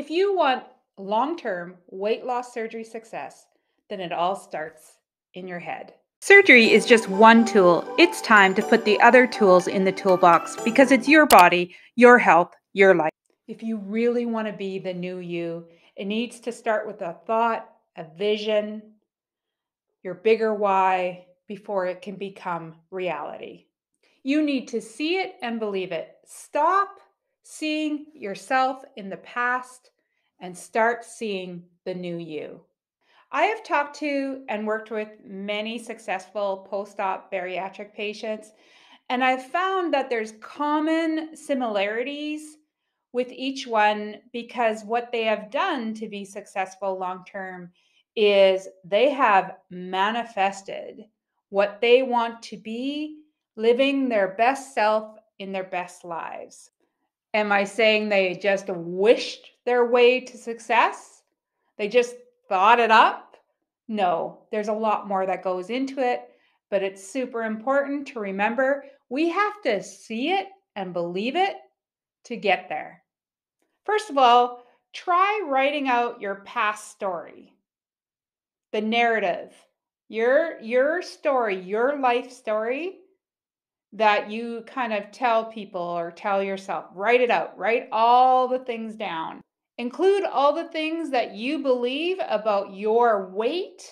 If you want long-term weight loss surgery success, then it all starts in your head. Surgery is just one tool. It's time to put the other tools in the toolbox because it's your body, your health, your life. If you really want to be the new you, it needs to start with a thought, a vision, your bigger why before it can become reality. You need to see it and believe it. Stop seeing yourself in the past and start seeing the new you. I have talked to and worked with many successful post-op bariatric patients, and I've found that there's common similarities with each one because what they have done to be successful long-term is they have manifested what they want to be, living their best self in their best lives. Am I saying they just wished their way to success? They just thought it up? No, there's a lot more that goes into it, but it's super important to remember we have to see it and believe it to get there. First of all, try writing out your past story, the narrative, your story, your life story that you kind of tell people or tell yourself. Write it out. Write all the things down. Include all the things that you believe about your weight,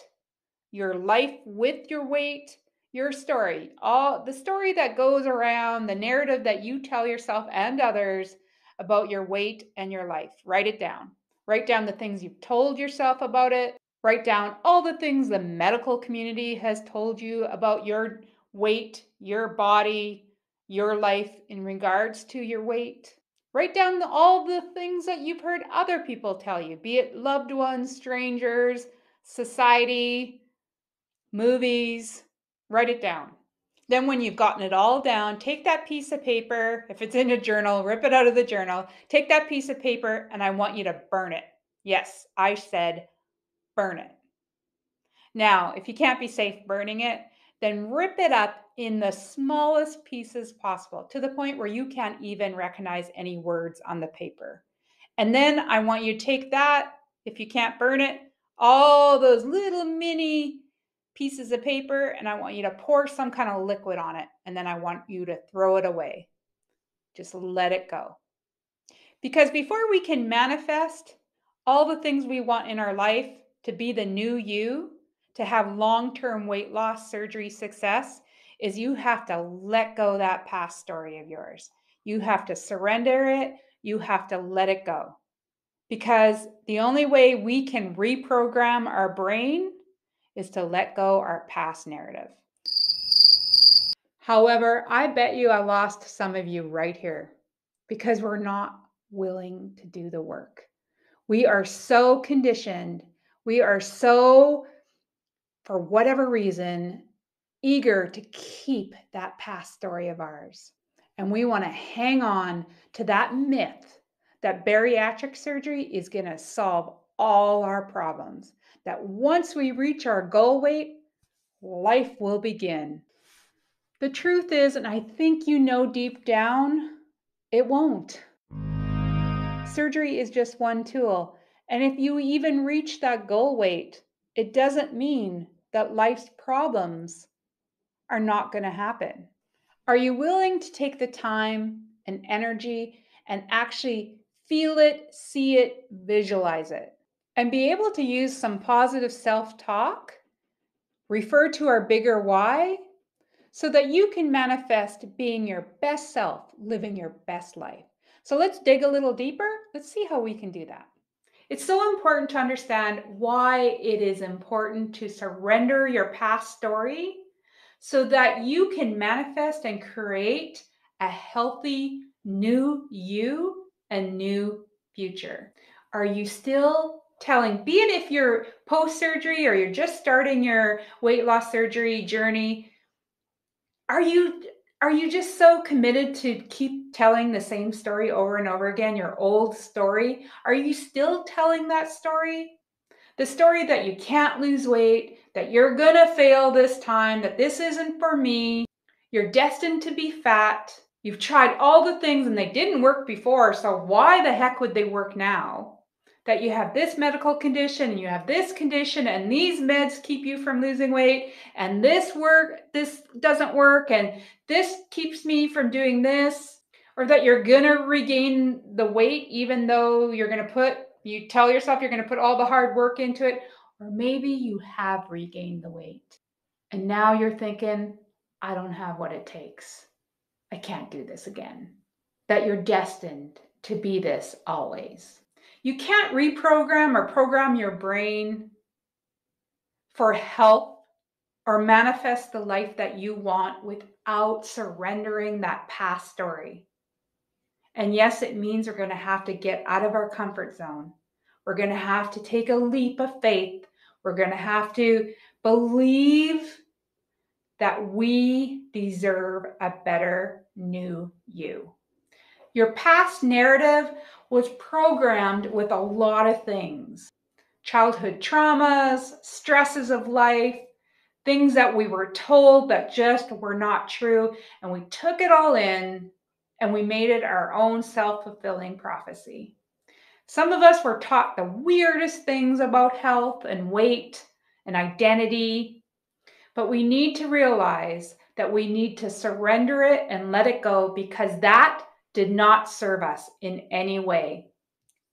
your life with your weight, your story, all the story that goes around, the narrative that you tell yourself and others about your weight and your life. Write it down. Write down the things you've told yourself about it. Write down all the things the medical community has told you about your weight, your body, your life in regards to your weight. Write down all the things that you've heard other people tell you, be it loved ones, strangers, society, movies. Write it down. Then when you've gotten it all down, take that piece of paper, if it's in a journal, rip it out of the journal, take that piece of paper and I want you to burn it. Yes, I said burn it. Now, if you can't be safe burning it, then rip it up in the smallest pieces possible to the point where you can't even recognize any words on the paper. And then I want you to take that, if you can't burn it, all those little mini pieces of paper, and I want you to pour some kind of liquid on it. And then I want you to throw it away. Just let it go. Because before we can manifest all the things we want in our life to be the new you, to have long-term weight loss surgery success, is you have to let go that past story of yours. You have to surrender it. You have to let it go. Because the only way we can reprogram our brain is to let go our past narrative. However, I bet you I lost some of you right here because we're not willing to do the work. We are so conditioned. We are so, for whatever reason, eager to keep that past story of ours. And we want to hang on to that myth that bariatric surgery is going to solve all our problems. That once we reach our goal weight, life will begin. The truth is, and I think you know deep down, it won't. Surgery is just one tool. And if you even reach that goal weight, it doesn't mean that life's problems are not going to happen. Are you willing to take the time and energy and actually feel it, see it, visualize it, and be able to use some positive self-talk, refer to our bigger why, so that you can manifest being your best self, living your best life? So let's dig a little deeper. Let's see how we can do that. It's so important to understand why it is important to surrender your past story so that you can manifest and create a healthy new you and new future. Are you still telling, be it if you're post-surgery or you're just starting your weight loss surgery journey, are you just so committed to keep telling the same story over and over again, your old story? Are you still telling that story? The story that you can't lose weight, that you're gonna fail this time, that this isn't for me, you're destined to be fat, you've tried all the things and they didn't work before, so why the heck would they work now? that you have this medical condition and you have this condition and these meds keep you from losing weight and this doesn't work and this keeps me from doing this, or that you're going to regain the weight even though you tell yourself you're going to put all the hard work into it, or maybe you have regained the weight and now you're thinking, I don't have what it takes. I can't do this again. That you're destined to be this always. You can't reprogram or program your brain for health or manifest the life that you want without surrendering that past story. And yes, it means we're going to have to get out of our comfort zone. We're going to have to take a leap of faith. We're going to have to believe that we deserve a better new you. Your past narrative was programmed with a lot of things. Childhood traumas, stresses of life, things that we were told that just were not true. And we took it all in and we made it our own self-fulfilling prophecy. Some of us were taught the weirdest things about health and weight and identity, but we need to realize that we need to surrender it and let it go because that did not serve us in any way.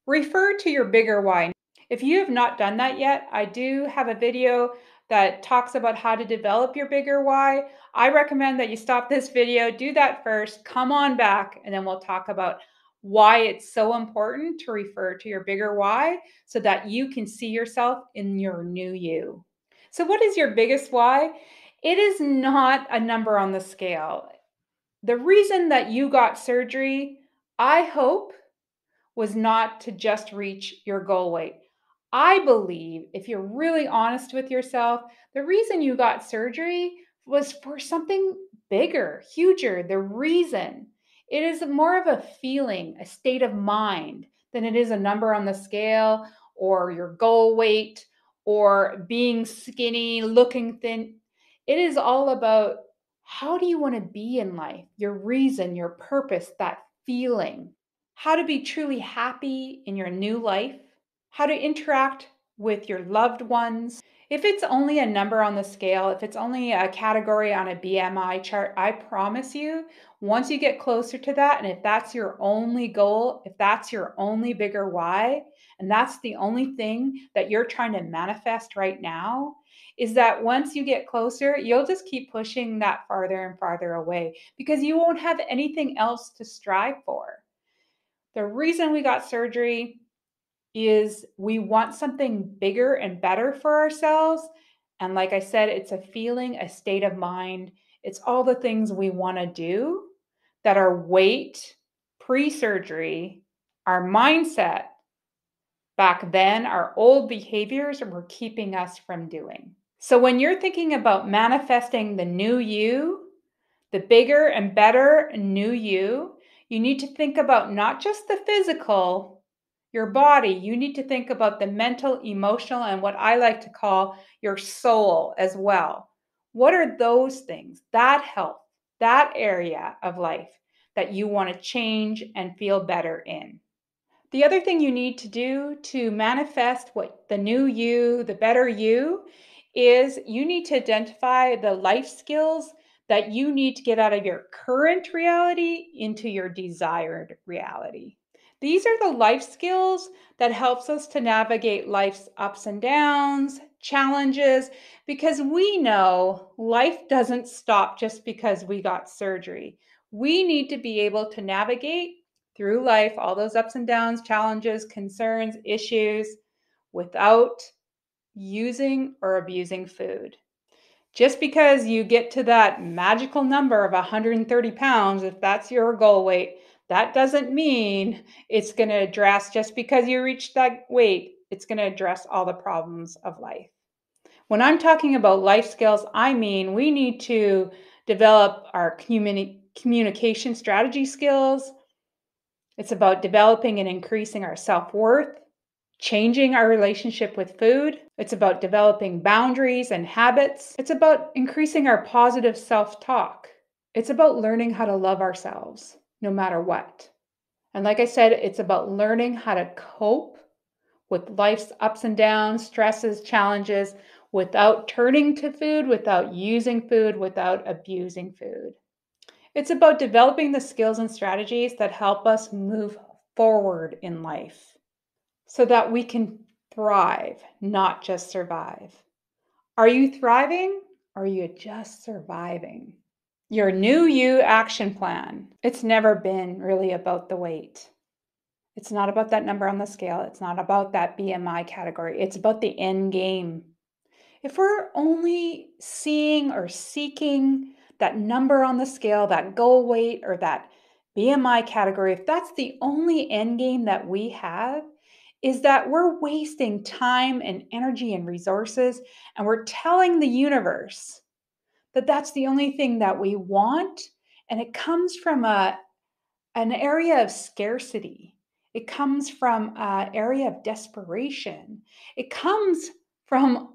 Refer to your bigger why. If you have not done that yet, I do have a video that talks about how to develop your bigger why. I recommend that you stop this video, do that first, come on back, and then we'll talk about why it's so important to refer to your bigger why so that you can see yourself in your new you. So what is your biggest why? It is not a number on the scale. The reason that you got surgery, I hope, was not to just reach your goal weight. I believe if you're really honest with yourself, the reason you got surgery was for something bigger, huger. The reason it is more of a feeling, a state of mind than it is a number on the scale or your goal weight or being skinny, looking thin. It is all about how do you want to be in life, your reason, your purpose, that feeling. How to be truly happy in your new life, how to interact with your loved ones. If it's only a number on the scale, if it's only a category on a BMI chart, I promise you, once you get closer to that, and if that's your only goal, if that's your only bigger why, and that's the only thing that you're trying to manifest right now, is that once you get closer, you'll just keep pushing that farther and farther away because you won't have anything else to strive for. The reason we got surgery is we want something bigger and better for ourselves. And like I said, it's a feeling, a state of mind. It's all the things we want to do that our weight, pre-surgery, our mindset back then, our old behaviors were keeping us from doing. So when you're thinking about manifesting the new you, the bigger and better new you need to think about not just the physical, your body. You need to think about the mental, emotional, and what I like to call your soul as well. What are those things, that health, that area of life that you want to change and feel better in? The other thing you need to do to manifest what the new you, the better you, is you need to identify the life skills that you need to get out of your current reality into your desired reality. These are the life skills that helps us to navigate life's ups and downs, challenges, because we know life doesn't stop just because we got surgery. We need to be able to navigate through life, all those ups and downs, challenges, concerns, issues, without using or abusing food. Just because you get to that magical number of 130 pounds, if that's your goal weight, that doesn't mean it's going to address, just because you reach that weight, it's going to address all the problems of life. When I'm talking about life skills, I mean we need to develop our communication strategy skills. It's about developing and increasing our self-worth, changing our relationship with food. It's about developing boundaries and habits. It's about increasing our positive self-talk. It's about learning how to love ourselves no matter what. And like I said, it's about learning how to cope with life's ups and downs, stresses, challenges, without turning to food, without using food, without abusing food. It's about developing the skills and strategies that help us move forward in life so that we can thrive, not just survive. Are you thriving or are you just surviving? Your new you action plan. It's never been really about the weight. It's not about that number on the scale. It's not about that BMI category. It's about the end game. If we're only seeing or seeking that number on the scale, that goal weight, or that BMI category, if that's the only end game that we have, is that we're wasting time and energy and resources, and we're telling the universe that that's the only thing that we want. And it comes from an area of scarcity. It comes from an area of desperation. It comes from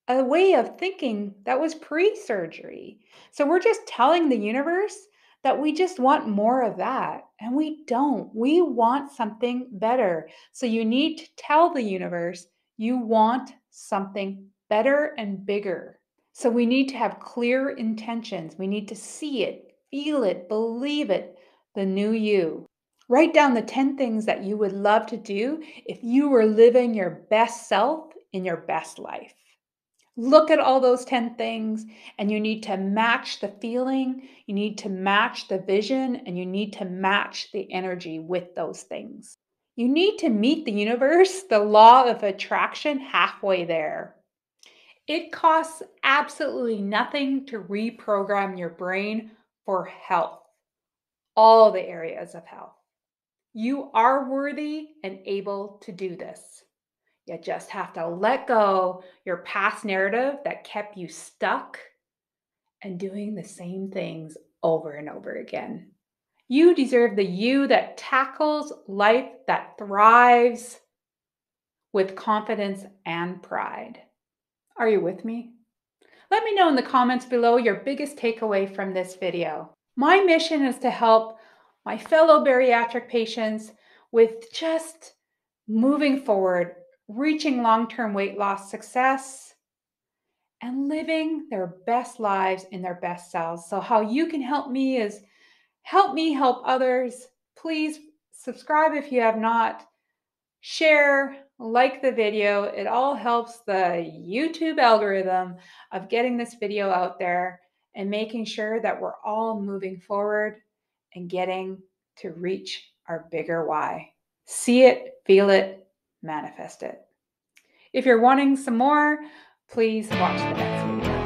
a way of thinking that was pre-surgery. So we're just telling the universe that we just want more of that. And we don't. We want something better. So you need to tell the universe you want something better and bigger. So we need to have clear intentions. We need to see it, feel it, believe it, the new you. Write down the 10 things that you would love to do if you were living your best self in your best life. Look at all those 10 things, and you need to match the feeling, you need to match the vision, and you need to match the energy with those things. You need to meet the universe, the law of attraction, halfway there. It costs absolutely nothing to reprogram your brain for health, all the areas of health. You are worthy and able to do this. You just have to let go your past narrative that kept you stuck and doing the same things over and over again. You deserve the you that tackles life, that thrives with confidence and pride. Are you with me? Let me know in the comments below your biggest takeaway from this video. My mission is to help my fellow bariatric patients with just moving forward, reaching long-term weight loss success, and living their best lives in their best selves. So how you can help me is help me help others. Please subscribe if you have not. Share, like the video. It all helps the YouTube algorithm of getting this video out there and making sure that we're all moving forward and getting to reach our bigger why. See it, feel it, manifest it. If you're wanting some more, please watch the next video.